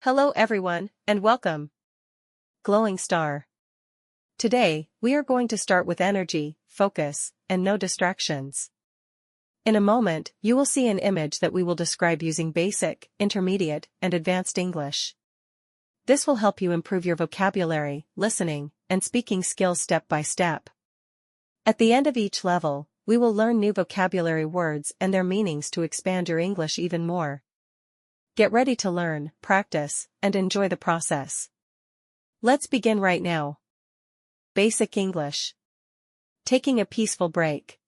Hello everyone, and welcome. Glowing Star. Today, we are going to start with energy, focus, and no distractions. In a moment, you will see an image that we will describe using basic, intermediate, and advanced English. This will help you improve your vocabulary, listening, and speaking skills step by step. At the end of each level, we will learn new vocabulary words and their meanings to expand your English even more. Get ready to learn, practice, and enjoy the process. Let's begin right now. Basic English. Taking a peaceful break.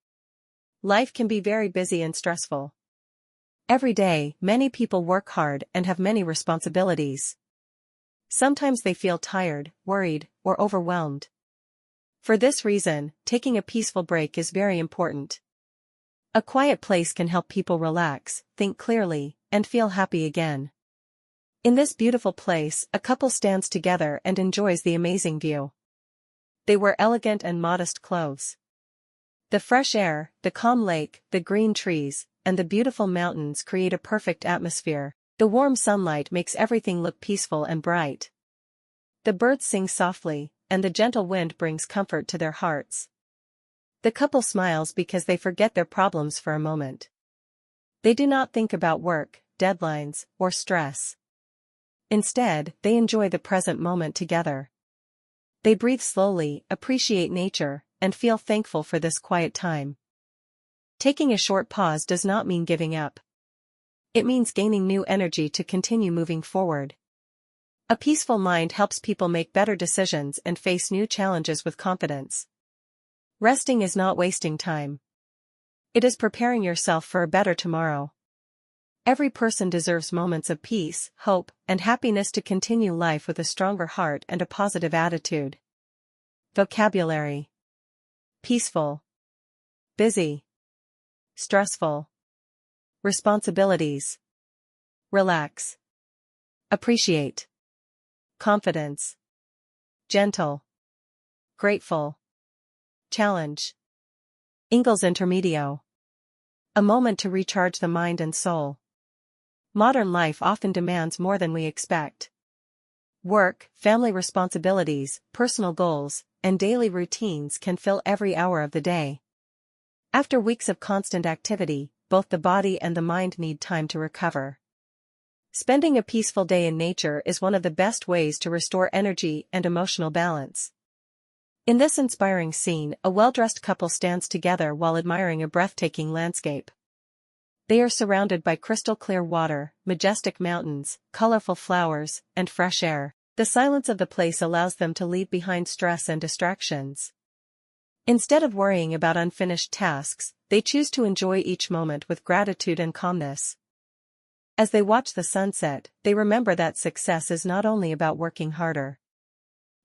Life can be very busy and stressful. Every day, many people work hard and have many responsibilities. Sometimes they feel tired, worried, or overwhelmed. For this reason, taking a peaceful break is very important. A quiet place can help people relax, think clearly, and feel happy again. In this beautiful place, a couple stands together and enjoys the amazing view. They wear elegant and modest clothes. The fresh air, the calm lake, the green trees, and the beautiful mountains create a perfect atmosphere. The warm sunlight makes everything look peaceful and bright. The birds sing softly, and the gentle wind brings comfort to their hearts. The couple smiles because they forget their problems for a moment. They do not think about work, deadlines, or stress. Instead, they enjoy the present moment together. They breathe slowly, appreciate nature, and feel thankful for this quiet time. Taking a short pause does not mean giving up. It means gaining new energy to continue moving forward. A peaceful mind helps people make better decisions and face new challenges with confidence. Resting is not wasting time. It is preparing yourself for a better tomorrow. Every person deserves moments of peace, hope, and happiness to continue life with a stronger heart and a positive attitude. Vocabulary. Peaceful. Busy. Stressful. Responsibilities. Relax. Appreciate. Confidence. Gentle. Grateful. Challenge. Inglés Intermedio. A moment to recharge the mind and soul. Modern life often demands more than we expect. Work, family responsibilities, personal goals, and daily routines can fill every hour of the day. After weeks of constant activity, both the body and the mind need time to recover. Spending a peaceful day in nature is one of the best ways to restore energy and emotional balance. In this inspiring scene, a well-dressed couple stands together while admiring a breathtaking landscape. They are surrounded by crystal-clear water, majestic mountains, colorful flowers, and fresh air. The silence of the place allows them to leave behind stress and distractions. Instead of worrying about unfinished tasks, they choose to enjoy each moment with gratitude and calmness. As they watch the sunset, they remember that success is not only about working harder.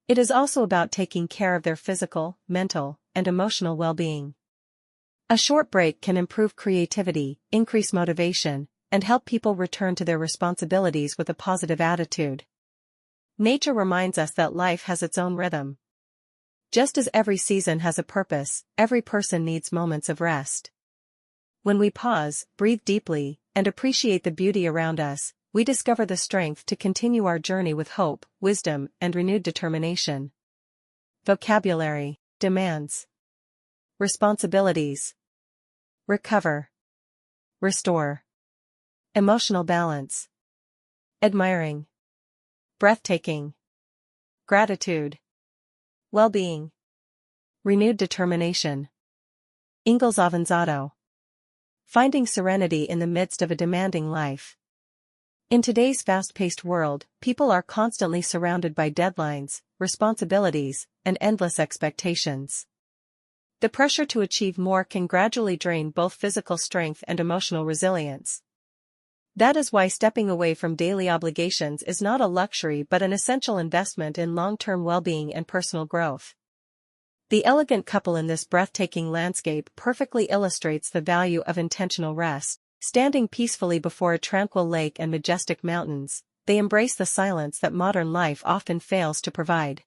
It is also about taking care of their physical, mental, and emotional well-being. A short break can improve creativity, increase motivation, and help people return to their responsibilities with a positive attitude. Nature reminds us that life has its own rhythm. Just as every season has a purpose, every person needs moments of rest. When we pause, breathe deeply, and appreciate the beauty around us, we discover the strength to continue our journey with hope, wisdom, and renewed determination. Vocabulary. Demands. Responsibilities. Recover. Restore. Emotional balance. Admiring. Breathtaking. Gratitude. Well-being. Renewed determination. Inglés Avanzado. Finding serenity in the midst of a demanding life. In today's fast-paced world, people are constantly surrounded by deadlines, responsibilities, and endless expectations. The pressure to achieve more can gradually drain both physical strength and emotional resilience. That is why stepping away from daily obligations is not a luxury but an essential investment in long-term well-being and personal growth. The elegant couple in this breathtaking landscape perfectly illustrates the value of intentional rest. Standing peacefully before a tranquil lake and majestic mountains, they embrace the silence that modern life often fails to provide.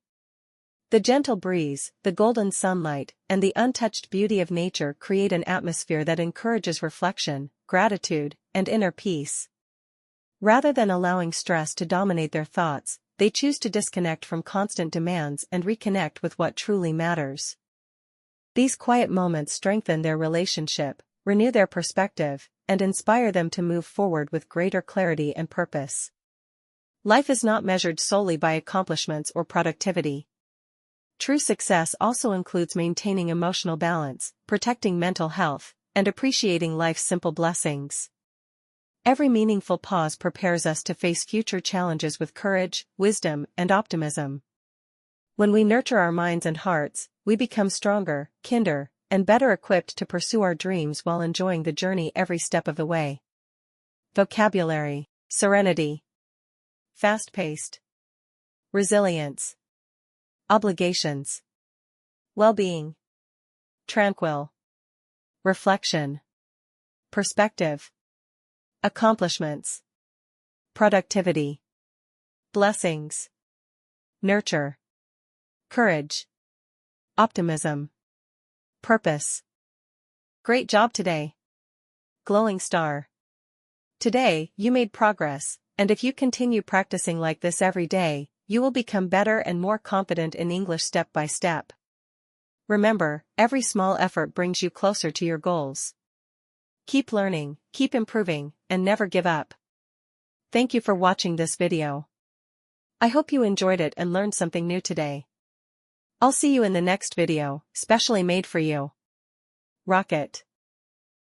The gentle breeze, the golden sunlight, and the untouched beauty of nature create an atmosphere that encourages reflection, gratitude, and inner peace. Rather than allowing stress to dominate their thoughts, they choose to disconnect from constant demands and reconnect with what truly matters. These quiet moments strengthen their relationship, renew their perspective, and inspire them to move forward with greater clarity and purpose. Life is not measured solely by accomplishments or productivity. True success also includes maintaining emotional balance, protecting mental health, and appreciating life's simple blessings. Every meaningful pause prepares us to face future challenges with courage, wisdom, and optimism. When we nurture our minds and hearts, we become stronger, kinder, and better equipped to pursue our dreams while enjoying the journey every step of the way. Vocabulary: serenity, fast-paced, resilience, obligations, well-being, tranquil, reflection, perspective, accomplishments, productivity, blessings, nurture, courage, optimism, purpose. Great job today, glowing star. Today, you made progress, and if you continue practicing like this every day, you will become better and more confident in English step by step. Remember, every small effort brings you closer to your goals. Keep learning, keep improving, and never give up. Thank you for watching this video. I hope you enjoyed it and learned something new today. I'll see you in the next video, specially made for you. Rocket.